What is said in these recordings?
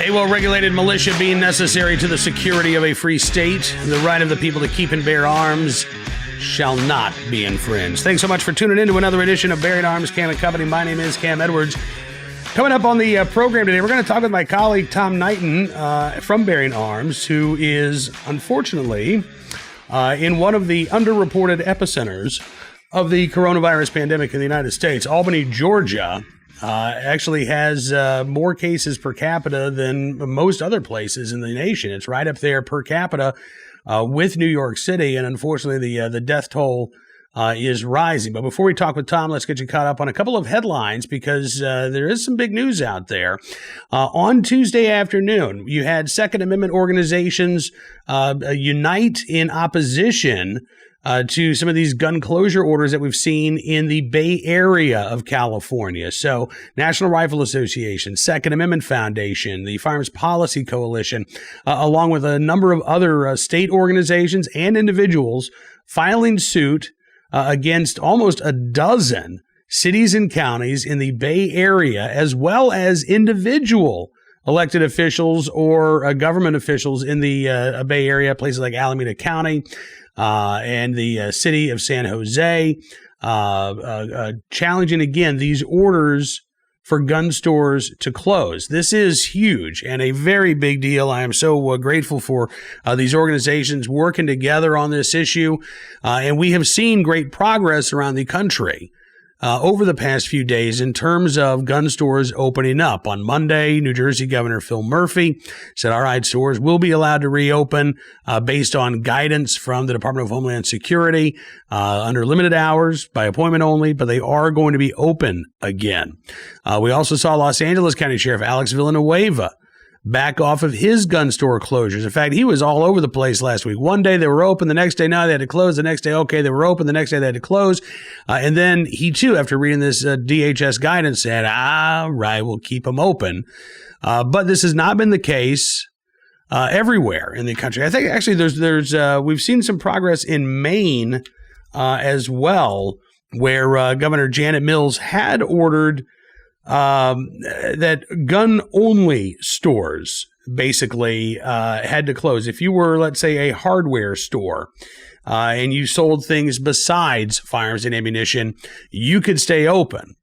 A well-regulated militia being necessary to the security of a free state. The right of the people to keep and bear arms shall not be infringed. Thanks so much for tuning in to another edition of Bearing Arms, Cam and Company. My name is Cam Edwards. Coming up on the program today, we're going to talk with my colleague Tom Knighton from Bearing Arms, who is unfortunately in one of the underreported epicenters of the coronavirus pandemic in the United States. Albany, Georgia, actually has more cases per capita than most other places in the nation. It's right up there per capita with New York City, and unfortunately the death toll is rising. But before we talk with Tom, let's get you caught up on a couple of headlines because there is some big news out there. On Tuesday afternoon, you had Second Amendment organizations unite in opposition to some of these gun closure orders that we've seen in the Bay Area of California. So National Rifle Association, Second Amendment Foundation, the Firearms Policy Coalition, along with a number of other state organizations and individuals filing suit against almost a dozen cities and counties in the Bay Area, as well as individual elected officials or government officials in the Bay Area, places like Alameda County, and the city of San Jose, challenging again these orders for gun stores to close. This is huge and a very big deal. I am so grateful for these organizations working together on this issue. And we have seen great progress around the country over the past few days in terms of gun stores opening up. On Monday, New Jersey Governor Phil Murphy said, all right, stores will be allowed to reopen based on guidance from the Department of Homeland Security under limited hours, by appointment only, but they are going to be open again. We also saw Los Angeles County Sheriff Alex Villanueva back off of his gun store closures. In fact, he was all over the place last week. One day they were open, the next day, no, they had to close. The next day, okay, they were open. The next day they had to close. And then he too, after reading this DHS guidance, said, all right, we'll keep them open. But this has not been the case everywhere in the country. I think actually there's we've seen some progress in Maine as well, where Governor Janet Mills had ordered that gun-only stores basically had to close. If you were, let's say, a hardware store and you sold things besides firearms and ammunition, you could stay open.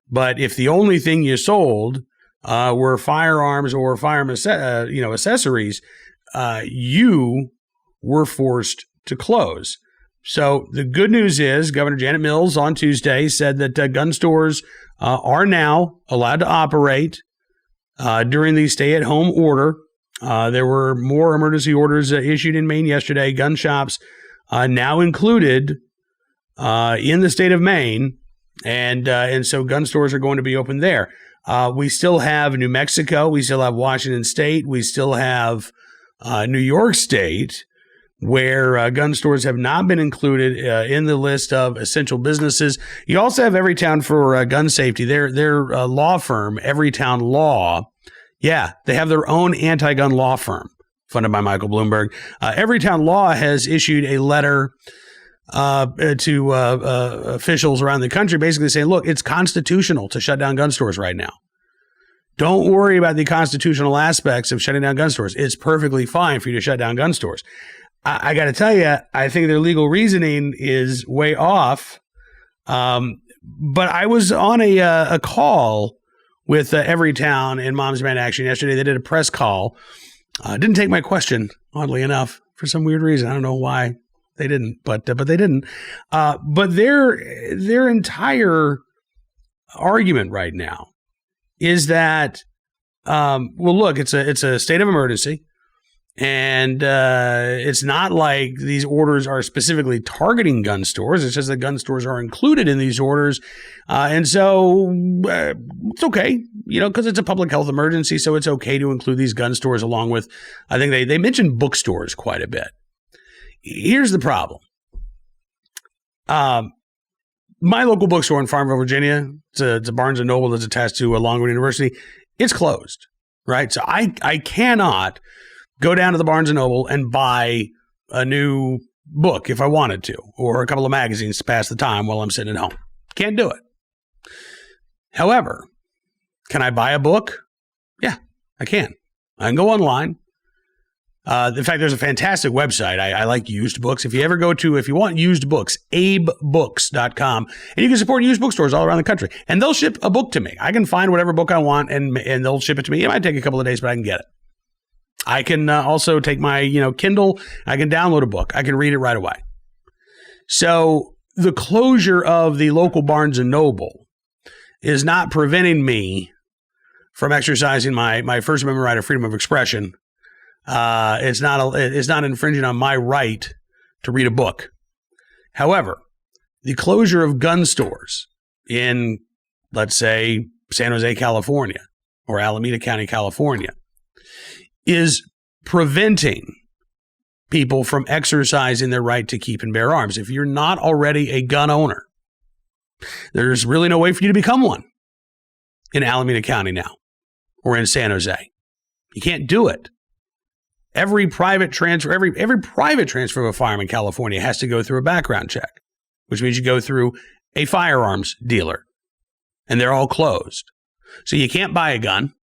But if the only thing you sold were firearms or accessories, you were forced to close. So the good news is Governor Janet Mills on Tuesday said that gun stores are now allowed to operate during the stay-at-home order. There were more emergency orders issued in Maine yesterday. Gun shops now included in the state of Maine, and so gun stores are going to be open there. We still have New Mexico. We still have Washington State. We still have New York State, where gun stores have not been included in the list of essential businesses. You also have Everytown for gun safety. Their law firm, Everytown Law, yeah, they have their own anti-gun law firm funded by Michael Bloomberg. Everytown Law has issued a letter to officials around the country basically saying, look, it's constitutional to shut down gun stores right now. Don't worry about the constitutional aspects of shutting down gun stores. It's perfectly fine for you to shut down gun stores. I got to tell you, I think their legal reasoning is way off. But I was on a call with Everytown and Moms Demand Action yesterday. They did a press call. Didn't take my question, oddly enough, for some weird reason. I don't know why they didn't, but they didn't. But their entire argument right now is that, well, look, it's a state of emergency. And it's not like these orders are specifically targeting gun stores. It's just that gun stores are included in these orders. And so it's okay, because it's a public health emergency. So it's okay to include these gun stores along with, I think they mentioned bookstores quite a bit. Here's the problem. My local bookstore in Farmville, Virginia, it's a Barnes & Noble that's attached to Longwood University. It's closed, right? So I cannot go down to the Barnes & Noble and buy a new book if I wanted to, or a couple of magazines to pass the time while I'm sitting at home. Can't do it. However, can I buy a book? Yeah, I can. I can go online. In fact, there's a fantastic website. I like used books. If you want used books, abebooks.com. And you can support used bookstores all around the country. And they'll ship a book to me. I can find whatever book I want and they'll ship it to me. It might take a couple of days, but I can get it. I can also take my Kindle. I can download a book. I can read it right away. So the closure of the local Barnes & Noble is not preventing me from exercising my First Amendment right of freedom of expression. It's not infringing on my right to read a book. However, the closure of gun stores in, let's say, San Jose, California, or Alameda County, California, is preventing people from exercising their right to keep and bear arms. If you're not already a gun owner, there's really no way for you to become one in Alameda County now, or in San Jose. You can't do it. Every private transfer of a firearm in California has to go through a background check, which means you go through a firearms dealer, and they're all closed. So you can't buy a gun.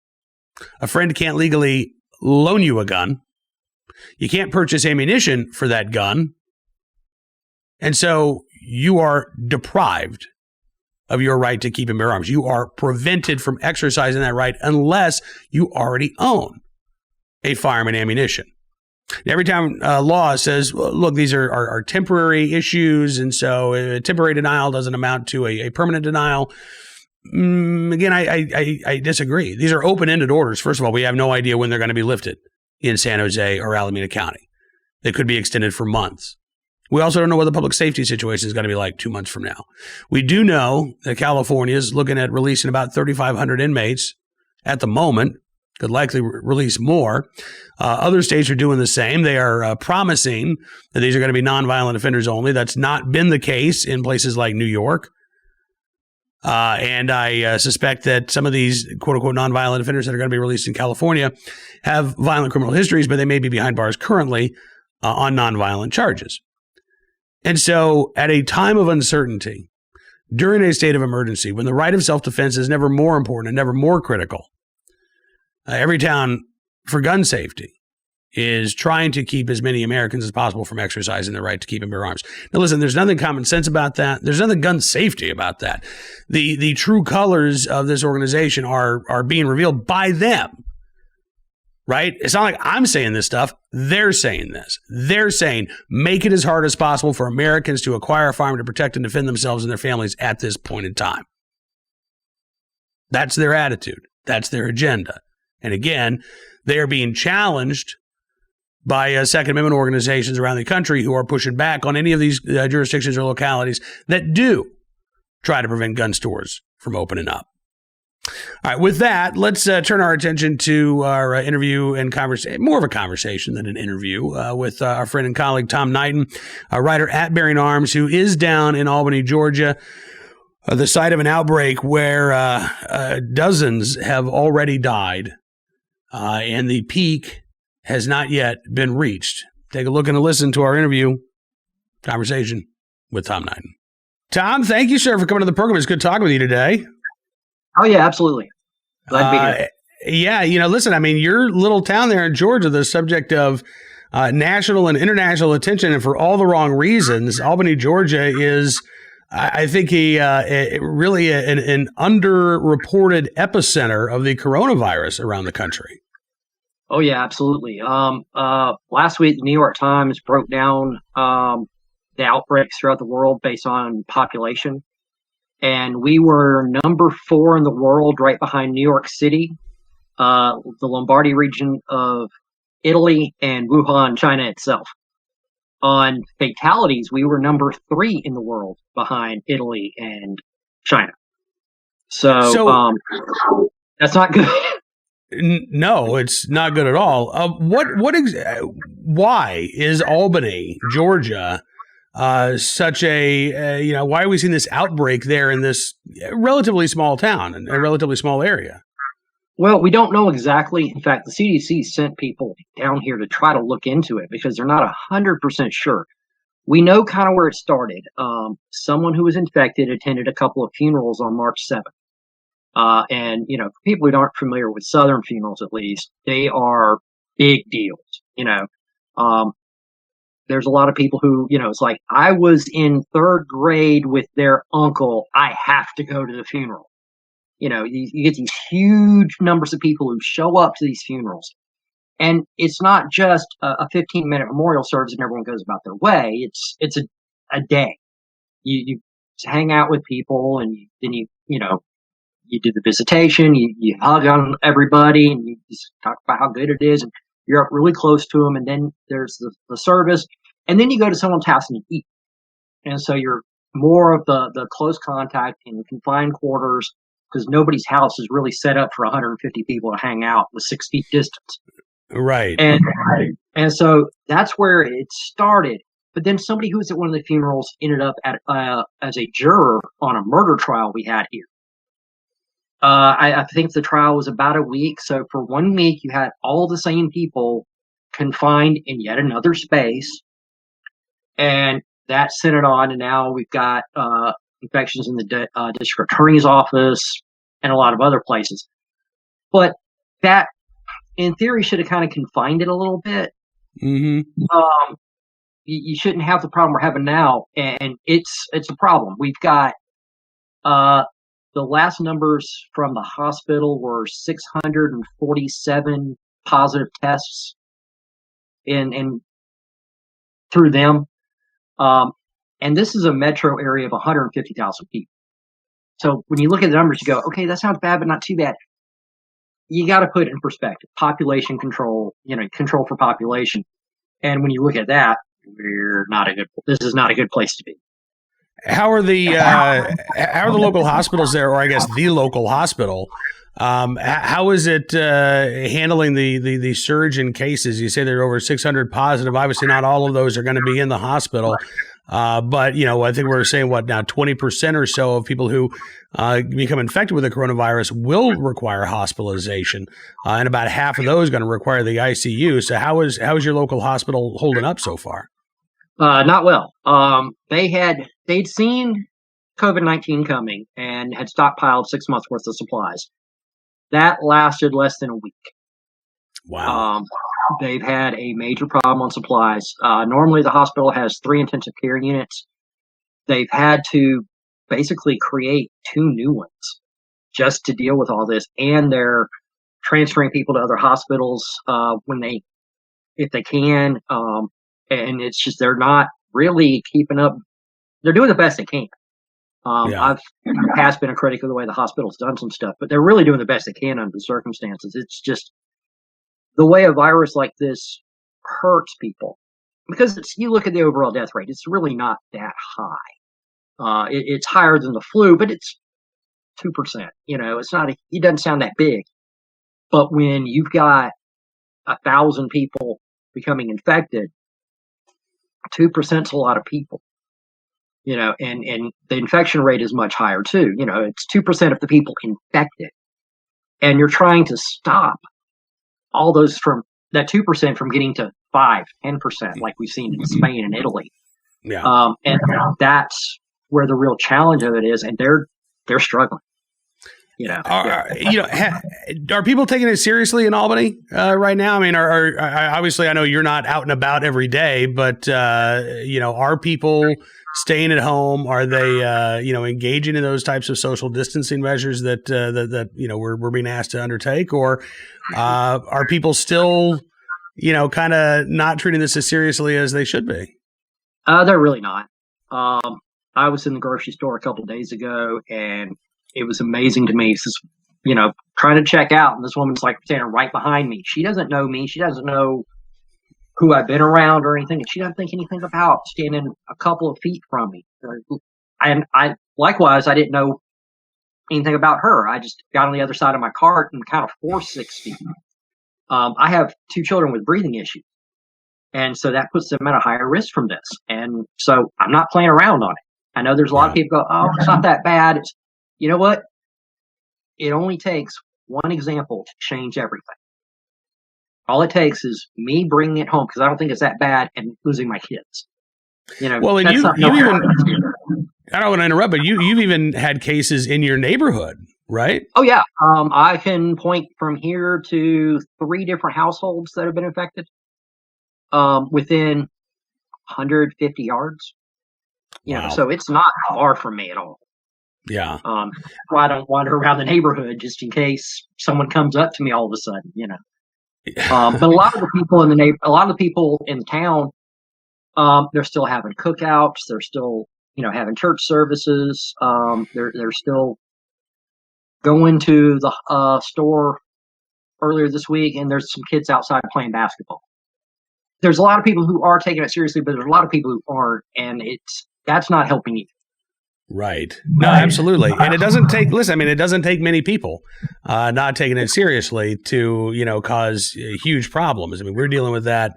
A friend can't legally loan you a gun. You can't purchase ammunition for that gun. And so you are deprived of your right to keep and bear arms. You are prevented from exercising that right unless you already own a firearm and ammunition. Every time law says, well, look, these are temporary issues, and so a temporary denial doesn't amount to a permanent denial. Again, I disagree. These are open-ended orders. First of all, we have no idea when they're going to be lifted in San Jose or Alameda County. They could be extended for months. We also don't know what the public safety situation is going to be like 2 months from now. We do know that California is looking at releasing about 3,500 inmates at the moment. Could likely release more. Other states are doing the same. They are promising that these are going to be nonviolent offenders only. That's not been the case in places like New York. And I suspect that some of these quote-unquote nonviolent offenders that are going to be released in California have violent criminal histories, but they may be behind bars currently on nonviolent charges. And so at a time of uncertainty, during a state of emergency, when the right of self-defense is never more important and never more critical, every town for gun safety is trying to keep as many Americans as possible from exercising their right to keep and bear arms. Now, listen, there's nothing common sense about that. There's nothing gun safety about that. The true colors of this organization are being revealed by them, right? It's not like I'm saying this stuff. They're saying this. They're saying, make it as hard as possible for Americans to acquire a firearm to protect and defend themselves and their families at this point in time. That's their attitude. That's their agenda. And again, they are being challenged by Second Amendment organizations around the country who are pushing back on any of these jurisdictions or localities that do try to prevent gun stores from opening up. All right, with that, let's turn our attention to our interview and conversation, more of a conversation than an interview, with our friend and colleague Tom Knighton, a writer at Bearing Arms, who is down in Albany, Georgia, the site of an outbreak where dozens have already died. And the peak has not yet been reached. Take a look and a listen to our conversation with Tom Knighton. Tom, thank you, sir, for coming to the program. It's good talking with you today. Oh, yeah, absolutely. Glad to be here. Yeah, listen, I mean, your little town there in Georgia, the subject of national and international attention, and for all the wrong reasons. Albany, Georgia is, I think, really an underreported epicenter of the coronavirus around the country. Oh, yeah, absolutely. Last week, the New York Times broke down the outbreaks throughout the world based on population. And we were number 4 in the world, right behind New York City, the Lombardy region of Italy, and Wuhan, China itself. On fatalities, we were number 3 in the world behind Italy and China. So that's not good. No, it's not good at all. Why is Albany, Georgia, such a, why are we seeing this outbreak there in this relatively small town and a relatively small area? Well, we don't know exactly. In fact, the CDC sent people down here to try to look into it because they're not 100% sure. We know kind of where it started. Someone who was infected attended a couple of funerals on March 7th. And, people who aren't familiar with Southern funerals, at least, they are big deals. Um, there's a lot of people who, it's like, I was in third grade with their uncle. I have to go to the funeral. You get these huge numbers of people who show up to these funerals. And it's not just a 15-minute memorial service and everyone goes about their way. It's a day. You hang out with people, and then you do the visitation, you hug on everybody, and you just talk about how good it is, and you're up really close to them. And then there's the service, and then you go to someone's house and you eat. And so you're more of the close contact in confined quarters, because nobody's house is really set up for 150 people to hang out with 6 feet distance. Right. And so that's where it started. But then somebody who was at one of the funerals ended up as a juror on a murder trial we had here. I think the trial was about a week. So for 1 week, you had all the same people confined in yet another space. And that centered on, and now we've got infections in the district attorney's office and a lot of other places. But that, in theory, should have kind of confined it a little bit. Mm-hmm. You shouldn't have the problem we're having now, and it's a problem. We've got the last numbers from the hospital were 647 positive tests in through them, and this is a metro area of 150,000 people. So when you look at the numbers, you go, okay, that sounds bad, but not too bad. You got to put it in perspective. Population control, control for population. And when you look at that, this is not a good place to be. How are the local hospitals there, or I guess the local hospital? How is it handling the surge in cases? You say there are over 600 positive. Obviously, not all of those are going to be in the hospital. But, I think we're saying, 20% or so of people who become infected with the coronavirus will require hospitalization. And about half of those are going to require the ICU. So how is your local hospital holding up so far? Not well. They'd seen COVID-19 coming and had stockpiled 6 months worth of supplies. That lasted less than a week. Wow. They've had a major problem on supplies. Normally the hospital has 3 intensive care units. They've had to basically create 2 new ones just to deal with all this. And they're transferring people to other hospitals if they can. And it's just, they're not really keeping up. They're doing the best they can. I've in the past been a critic of the way the hospital's done some stuff, but they're really doing the best they can under the circumstances. It's just the way a virus like this hurts people, because you look at the overall death rate, it's really not that high. It's higher than the flu, but it's 2%. It's not. It doesn't sound that big, but when you've got 1,000 people becoming infected, 2% is a lot of people. And the infection rate is much higher too. It's 2% of the people infected, and you're trying to stop all those from that 2% from getting to 5, 10%, like we've seen in Spain and Italy. Yeah. And that's where the real challenge of it is, and they're struggling. Are people taking it seriously in Albany right now? I mean, obviously, I know you're not out and about every day, but are people staying at home? Are they engaging in those types of social distancing measures that we're being asked to undertake, or are people still kind of not treating this as seriously as they should be? They're really not. I was in the grocery store a couple of days ago, and it was amazing to me. Trying to check out, and this woman's like standing right behind me. She doesn't know me. She doesn't know who I've been around or anything. And she doesn't think anything about standing a couple of feet from me. And I likewise, I didn't know anything about her. I just got on the other side of my cart and kind of forced 6 feet. I have 2 children with breathing issues, and so that puts them at a higher risk from this. And so I'm not playing around on it. I know there's a lot of people go, "Oh, it's not that bad." You know what? It only takes one example to change everything. All it takes is me bringing it home, because I don't think it's that bad, and losing my kids. Well, and you even, I don't want to interrupt, but you've even had cases in your neighborhood right? Oh yeah, I can point from here to 3 different households that have been infected within 150 yards. Wow. So it's not far from me at all. Yeah. Why I don't wander around the neighborhood just in case someone comes up to me all of a sudden. But a lot of the people in a lot of the people in town, they're still having cookouts. They're still, having church services. They're still going to the store earlier this week, and there's some kids outside playing basketball. There's a lot of people who are taking it seriously, but there's a lot of people who aren't, and that's not helping you. Right. No, absolutely. And it doesn't take, listen, I mean, it doesn't take many people not taking it seriously to, cause huge problems. I mean, we're dealing with that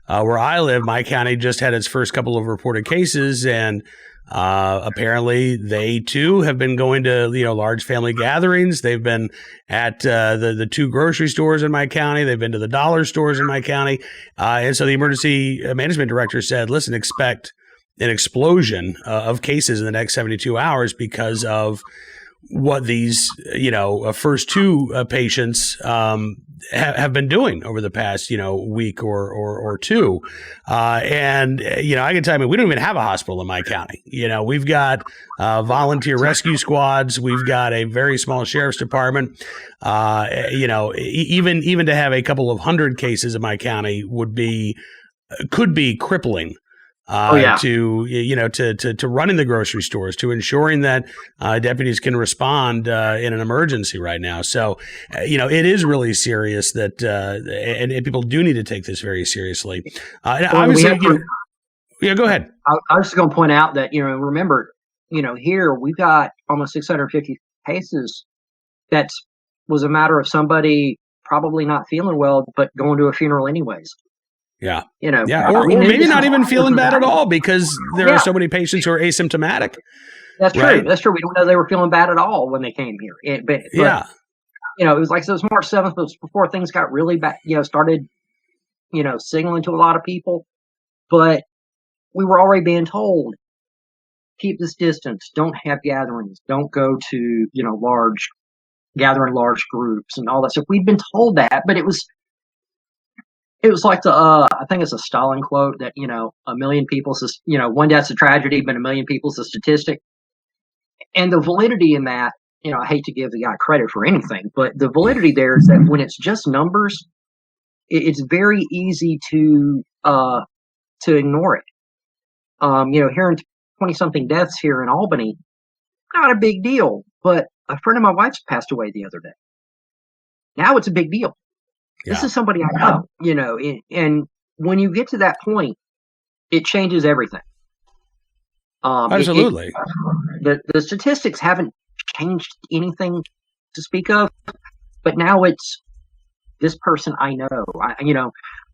where I live. My county just had its first couple of reported cases, and apparently they too have been going to, large family gatherings. They've been at the 2 grocery stores in my county. They've been to the dollar stores in my county. And so the emergency management director said, listen, expect an explosion of cases in the next 72 hours because of what these, first 2 patients have been doing over the past, week or 2. And I can tell you, we don't even have a hospital in my county. We've got volunteer rescue squads. We've got a very small sheriff's department. Even to have a couple of 100 cases in my county could be crippling. To running the grocery stores, to ensuring that deputies can respond in an emergency right now. So, it is really serious that, and people do need to take this very seriously. Obviously, go ahead. I was just going to point out that, remember, here we've got almost 650 cases. That was a matter of somebody probably not feeling well, but going to a funeral anyways. Yeah. Or maybe not even feeling bad at all because there are so many patients who are asymptomatic. That's true. Right? That's true. We don't know they were feeling bad at all when they came here. But it was like, so it was March 7th, before things got really bad, started, signaling to a lot of people. But we were already being told, keep this distance, don't have gatherings, don't go to, gathering large groups and all that stuff. We'd been told that, but it was like I think it's a Stalin quote that, 1 million people, one death's a tragedy, but 1 million people's a statistic. And the validity in that, I hate to give the guy credit for anything, but the validity there is that when it's just numbers, it's very easy to ignore it. Hearing 20-something deaths here in Albany, not a big deal, but a friend of my wife's passed away the other day. Now it's a big deal. Yeah. This is somebody I know, and when you get to that point, it changes everything. Absolutely. The statistics haven't changed anything to speak of, but now it's this person I know.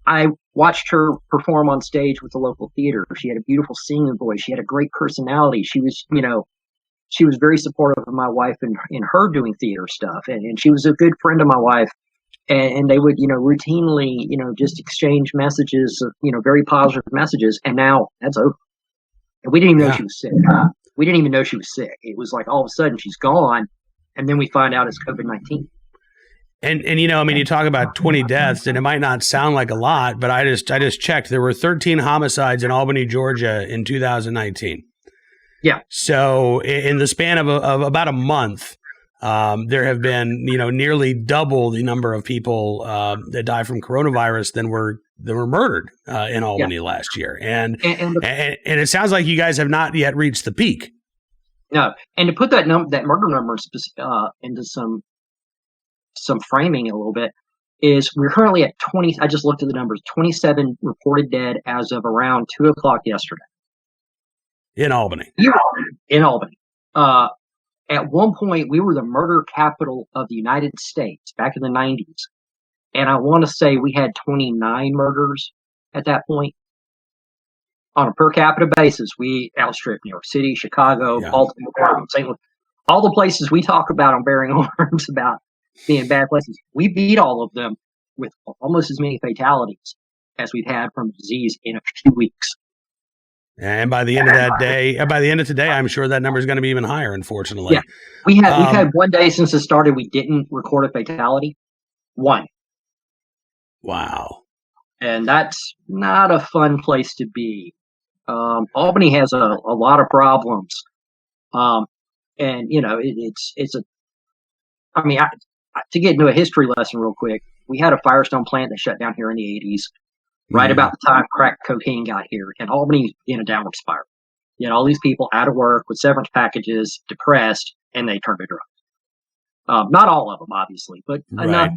I watched her perform on stage with the local theater. She had a beautiful singing voice. She had a great personality. She was, she was very supportive of my wife in her doing theater stuff, and she was a good friend of my wife. And they would, routinely, just exchange messages, very positive messages. And now that's over. And we didn't even know she was sick. We didn't even know she was sick. It was like all of a sudden she's gone. And then we find out it's COVID-19. And you talk about 20 deaths, and it might not sound like a lot, but I just checked. There were 13 homicides in Albany, Georgia in 2019. Yeah. So in the span of about a month, there have been, nearly double the number of people that die from coronavirus than were murdered in Albany last year, and it sounds like you guys have not yet reached the peak. No, and to put that murder number into some framing a little bit, is we're currently at 20. I just looked at the numbers: 27 reported dead as of around 2:00 yesterday in Albany. In Albany. At one point, we were the murder capital of the United States back in the 90s. And I want to say we had 29 murders at that point. On a per capita basis, we outstripped New York City, Chicago, Baltimore, St. Louis. All the places we talk about on Bearing Arms about being bad places, we beat all of them with almost as many fatalities as we've had from disease in a few weeks. And by the end of that day, by the end of today, I'm sure that number is going to be even higher, unfortunately. Yeah. We've had one day since it started, we didn't record a fatality. One. Wow. And that's not a fun place to be. Albany has a lot of problems. And, you know, to get into a history lesson real quick, we had a Firestone plant that shut down here in the 80s, right about the time crack cocaine got here, and Albany in a downward spiral. You had all these people out of work with severance packages, depressed, and they turned to drugs. Not all of them, obviously, but enough.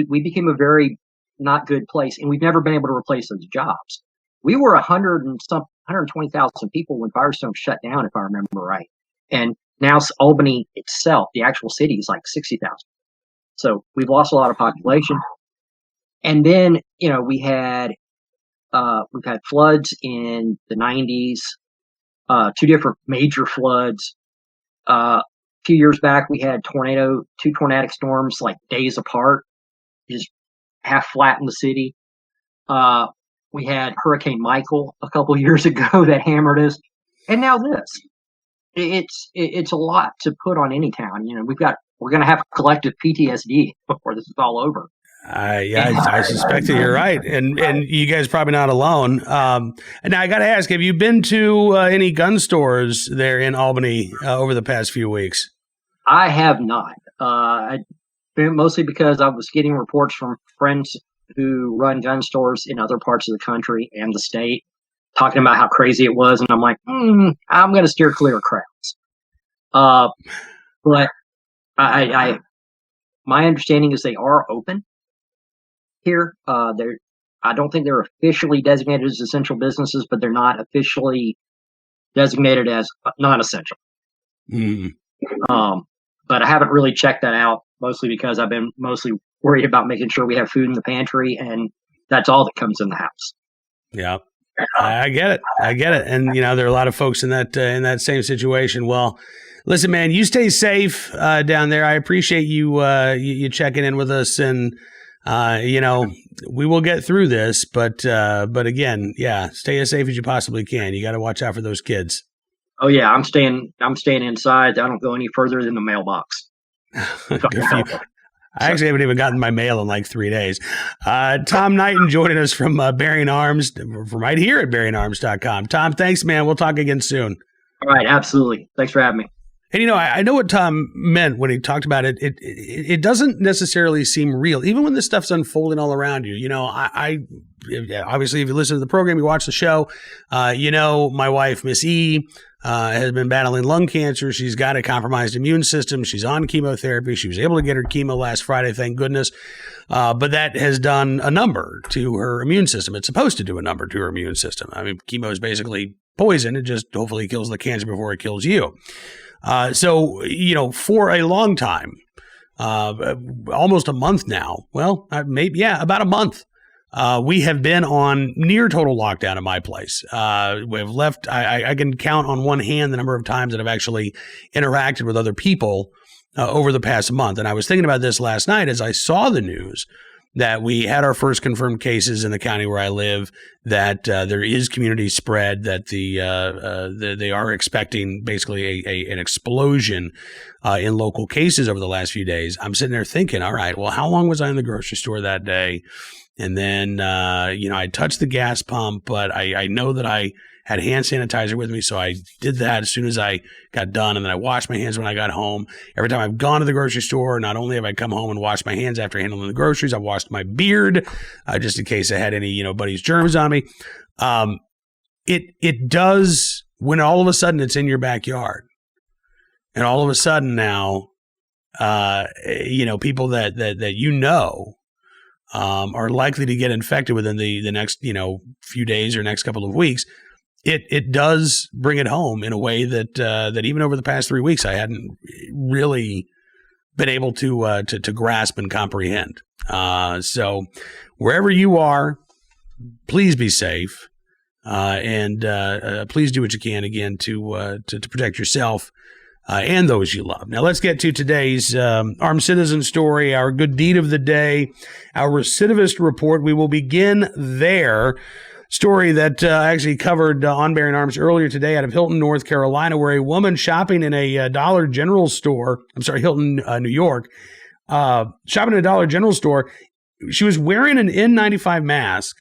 We became a very not good place, and we've never been able to replace those jobs. We were 120,000 people when Firestone shut down, if I remember right. And now Albany itself, the actual city, is like 60,000. So we've lost a lot of population. And then, you know, we've had floods in the 90s, 2 different major floods. A few years back, we had 2 tornadic storms like days apart, just half flattened the city. We had Hurricane Michael a couple years ago that hammered us. And now this. It's a lot to put on any town. You know, we're going to have collective PTSD before this is all over. I suspect that you're right, and you guys are probably not alone. Now I got to ask: have you been to any gun stores there in Albany over the past few weeks? I have not. Mostly because I was getting reports from friends who run gun stores in other parts of the country and the state, talking about how crazy it was, and I'm like, I'm going to steer clear of crowds. But my understanding is they are open here. I don't think they're officially designated as essential businesses, but they're not officially designated as non-essential. But I haven't really checked that out, mostly because I've been mostly worried about making sure we have food in the pantry, and that's all that comes in the house. Yeah. I get it. And, you know, there are a lot of folks in that same situation. Well, listen, man, you stay safe down there. I appreciate you checking in with us, and you know, we will get through this, but again, yeah, stay as safe as you possibly can. You got to watch out for those kids. Oh yeah, I'm staying inside. I don't go any further than the mailbox. Good for you. I actually haven't even gotten my mail in like 3 days. Tom Knighton joining us from Bearing Arms, from right here at bearingarms.com. Tom, thanks, man. We'll talk again soon. All right, absolutely. Thanks for having me. And, you know, I know what Tom meant when he talked about it. It doesn't necessarily seem real, even when this stuff's unfolding all around you. You know, I obviously, if you listen to the program, you watch the show, you know, my wife, Miss E, has been battling lung cancer. She's got a compromised immune system. She's on chemotherapy. She was able to get her chemo last Friday, thank goodness. But that has done a number to her immune system. It's supposed to do a number to her immune system. I mean, chemo is basically poison. It just hopefully kills the cancer before it kills you. So, you know, for a long time, almost a month now, well, about a month, we have been on near total lockdown at my place. We've left, I can count on one hand the number of times that I've actually interacted with other people over the past month. And I was thinking about this last night as I saw the news that we had our first confirmed cases in the county where I live, that there is community spread, that they are expecting basically an explosion in local cases over the last few days. I'm sitting there thinking, all right, well, how long was I in the grocery store that day? And then, you know, I touched the gas pump, but I know that I had hand sanitizer with me. So I did that as soon as I got done. And then I washed my hands when I got home. Every time I've gone to the grocery store, not only have I come home and washed my hands after handling the groceries, I've washed my beard just in case I had any, you know, buddy's germs on me. It does, when all of a sudden it's in your backyard, and all of a sudden now, you know, people that you know, are likely to get infected within the next, you know, few days or next couple of weeks. It does bring it home in a way that even over the past 3 weeks I hadn't really been able to grasp and comprehend. So wherever you are, please be safe, and please do what you can again to protect yourself and those you love. Now let's get to today's armed citizen story, our good deed of the day, our recidivist report. We will begin there. story that I actually covered on Bearing Arms earlier today out of Hilton, North Carolina, where a woman shopping in a Dollar General store, Hilton, New York, shopping in a Dollar General store, she was wearing an N95 mask.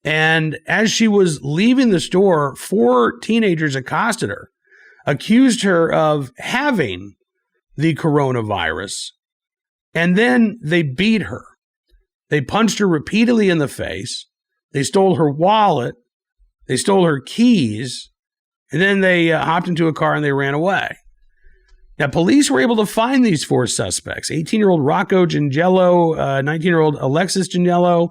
And as she was leaving the store, 4 teenagers accosted her, accused her of having the coronavirus, and then they beat her. They punched her repeatedly in the face. They stole her wallet. They stole her keys. And then they hopped into a car and they ran away. Now, police were able to find these 4 suspects: 18-year-old Rocco Gingello, 19-year-old Alexis Gingello,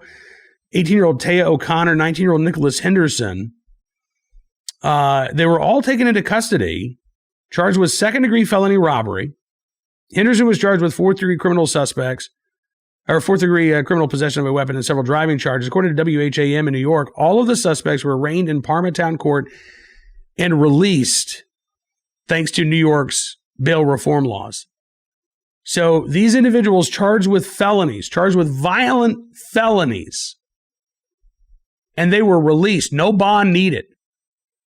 18-year-old Taya O'Connor, 19-year-old Nicholas Henderson. They were all taken into custody, charged with second-degree felony robbery. Henderson was charged with fourth-degree criminal criminal possession of a weapon and several driving charges. According to WHAM in New York, all of the suspects were arraigned in Parma Court and released thanks to New York's bail reform laws. So these individuals charged with violent felonies, and they were released. No bond needed.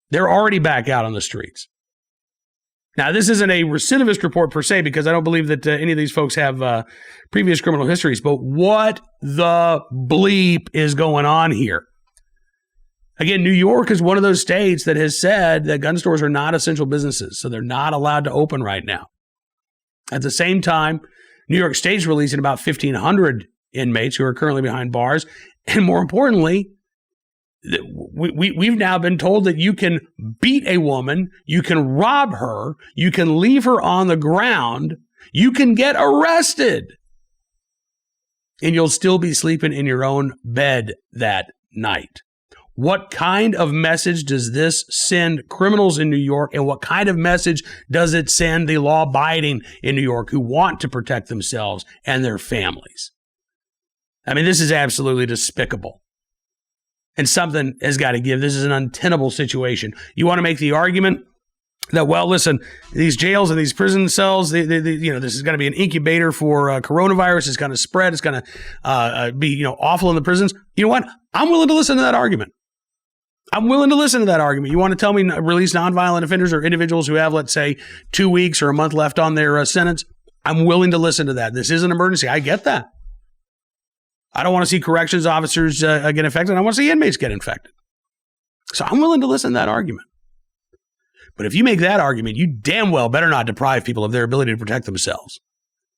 They're already back out on the streets. Now, this isn't a recidivist report per se, because I don't believe that any of these folks have previous criminal histories. But what the bleep is going on here? Again, New York is one of those states that has said that gun stores are not essential businesses, so they're not allowed to open right now. At the same time, New York State's releasing about 1,500 inmates who are currently behind bars. And more importantly, we've now been told that you can beat a woman, you can rob her, you can leave her on the ground, you can get arrested, and you'll still be sleeping in your own bed that night. What kind of message does this send criminals in New York, and what kind of message does it send the law-abiding in New York who want to protect themselves and their families? I mean, this is absolutely despicable. And something has got to give. This is an untenable situation. You want to make the argument that, well, listen, these jails and these prison cells, this is going to be an incubator for coronavirus. It's going to spread. It's going to be, awful in the prisons. You know what? I'm willing to listen to that argument. You want to tell me release nonviolent offenders or individuals who have, let's say, 2 weeks or a month left on their sentence? I'm willing to listen to that. This is an emergency. I get that. I don't want to see corrections officers get infected. I want to see inmates get infected. So I'm willing to listen to that argument. But if you make that argument, you damn well better not deprive people of their ability to protect themselves.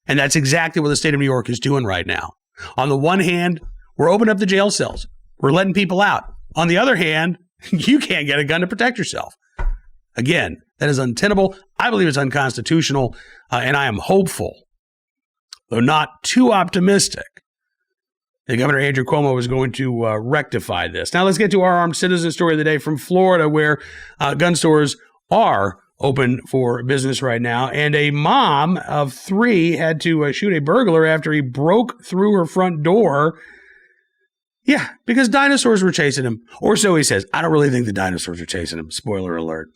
And that's exactly what the state of New York is doing right now. On the one hand, we're opening up the jail cells. We're letting people out. On the other hand, you can't get a gun to protect yourself. Again, that is untenable. I believe it's unconstitutional, and I am hopeful, though not too optimistic, that Governor Andrew Cuomo is going to rectify this. Now let's get to our armed citizen story of the day from Florida, where gun stores are open for business right now. And a mom of 3 had to shoot a burglar after he broke through her front door. Yeah, because dinosaurs were chasing him. Or so he says. I don't really think the dinosaurs are chasing him. Spoiler alert.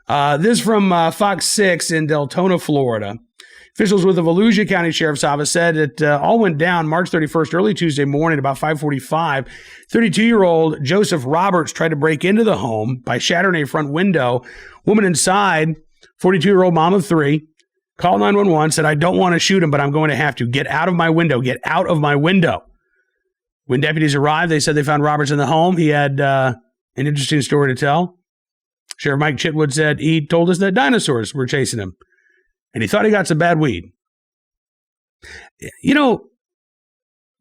This from Fox 6 in Deltona, Florida. Officials with the Volusia County Sheriff's Office said it all went down March 31st, early Tuesday morning, about 5:45. 32-year-old Joseph Roberts tried to break into the home by shattering a front window. Woman inside, 42-year-old mom of 3, called 911, said, "I don't want to shoot him, but I'm going to have to. Get out of my window. Get out of my window." When deputies arrived, they said they found Roberts in the home. He had an interesting story to tell. Sheriff Mike Chitwood said he told us that dinosaurs were chasing him, and he thought he got some bad weed.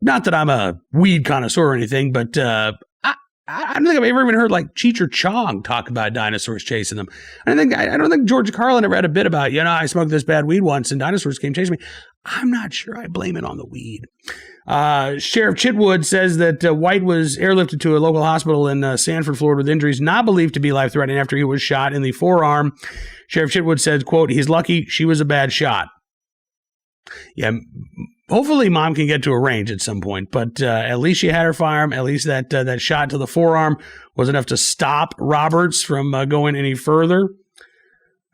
Not that I'm a weed connoisseur or anything, but I don't think I've ever even heard like Cheech or Chong talk about dinosaurs chasing them. I don't think George Carlin ever had a bit about, I smoked this bad weed once and dinosaurs came chasing me. I'm not sure I blame it on the weed. Sheriff Chitwood says that White was airlifted to a local hospital in Sanford, Florida, with injuries not believed to be life-threatening after he was shot in the forearm. Sheriff Chitwood said, quote, "He's lucky she was a bad shot." Yeah, hopefully mom can get to a range at some point, but at least she had her firearm. At least that shot to the forearm was enough to stop Roberts from going any further.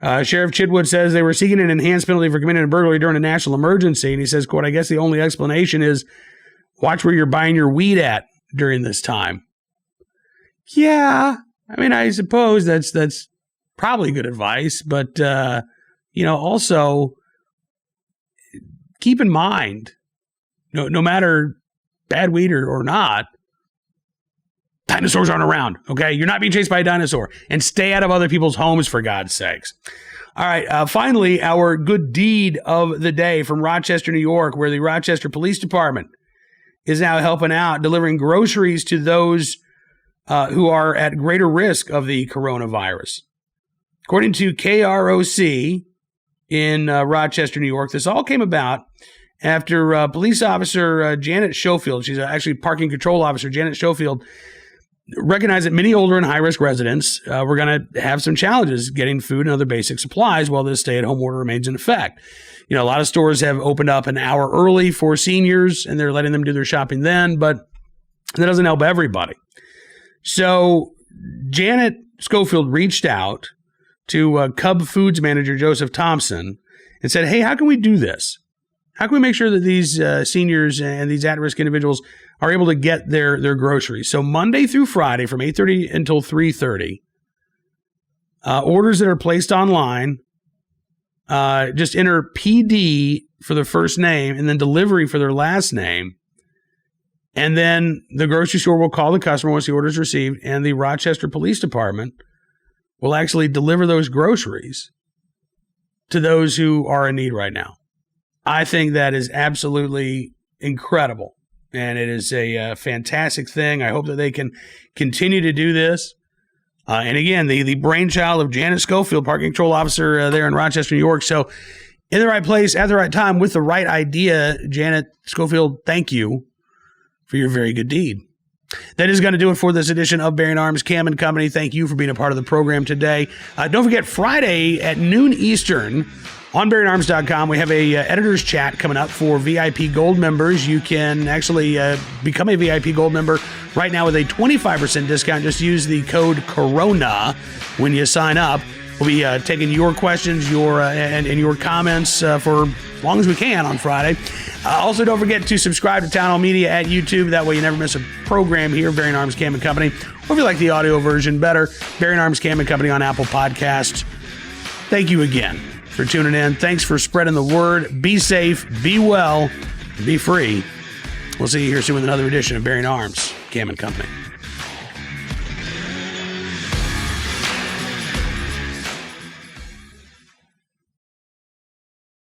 Sheriff Chitwood says they were seeking an enhanced penalty for committing a burglary during a national emergency. And he says, quote, "I guess the only explanation is watch where you're buying your weed at during this time." Yeah. I mean, I suppose that's probably good advice, but, also keep in mind, no matter bad weed or not, dinosaurs aren't around, okay? You're not being chased by a dinosaur. And stay out of other people's homes, for God's sakes. All right, finally, our good deed of the day from Rochester, New York, where the Rochester Police Department is now helping out, delivering groceries to those who are at greater risk of the coronavirus. According to KROC in Rochester, New York, this all came about after police officer Janet Schofield, she's actually parking control officer Janet Schofield, recognized that many older and high-risk residents were going to have some challenges getting food and other basic supplies while this stay-at-home order remains in effect. A lot of stores have opened up an hour early for seniors, and they're letting them do their shopping then, but that doesn't help everybody. So Janet Schofield reached out to Cub Foods manager Joseph Thompson and said, hey, how can we do this? How can we make sure that these seniors and these at-risk individuals are able to get their groceries? So Monday through Friday from 8:30 until 3:30, orders that are placed online, just enter PD for their first name and then delivery for their last name. And then the grocery store will call the customer once the order is received, and the Rochester Police Department will actually deliver those groceries to those who are in need right now. I think that is absolutely incredible, and it is a fantastic thing. I hope that they can continue to do this. And again, the brainchild of Janet Schofield, parking control officer there in Rochester, New York. So in the right place, at the right time, with the right idea, Janet Schofield, thank you for your very good deed. That is going to do it for this edition of Bearing Arms Cam and Company. Thank you for being a part of the program today. Don't forget, Friday at noon Eastern on BearingArms.com, we have a editor's chat coming up for VIP Gold members. You can actually become a VIP Gold member right now with a 25% discount. Just use the code CORONA when you sign up. We'll be taking your questions and your comments for as long as we can on Friday. Also, don't forget to subscribe to Town Hall Media at YouTube. That way you never miss a program here, Bearing Arms Cam and Company. Or if you like the audio version better, Bearing Arms Cam and Company on Apple Podcasts. Thank you again for tuning in. Thanks for spreading the word. Be safe, be well, be free. We'll see you here soon with another edition of Bearing Arms Cam and Company.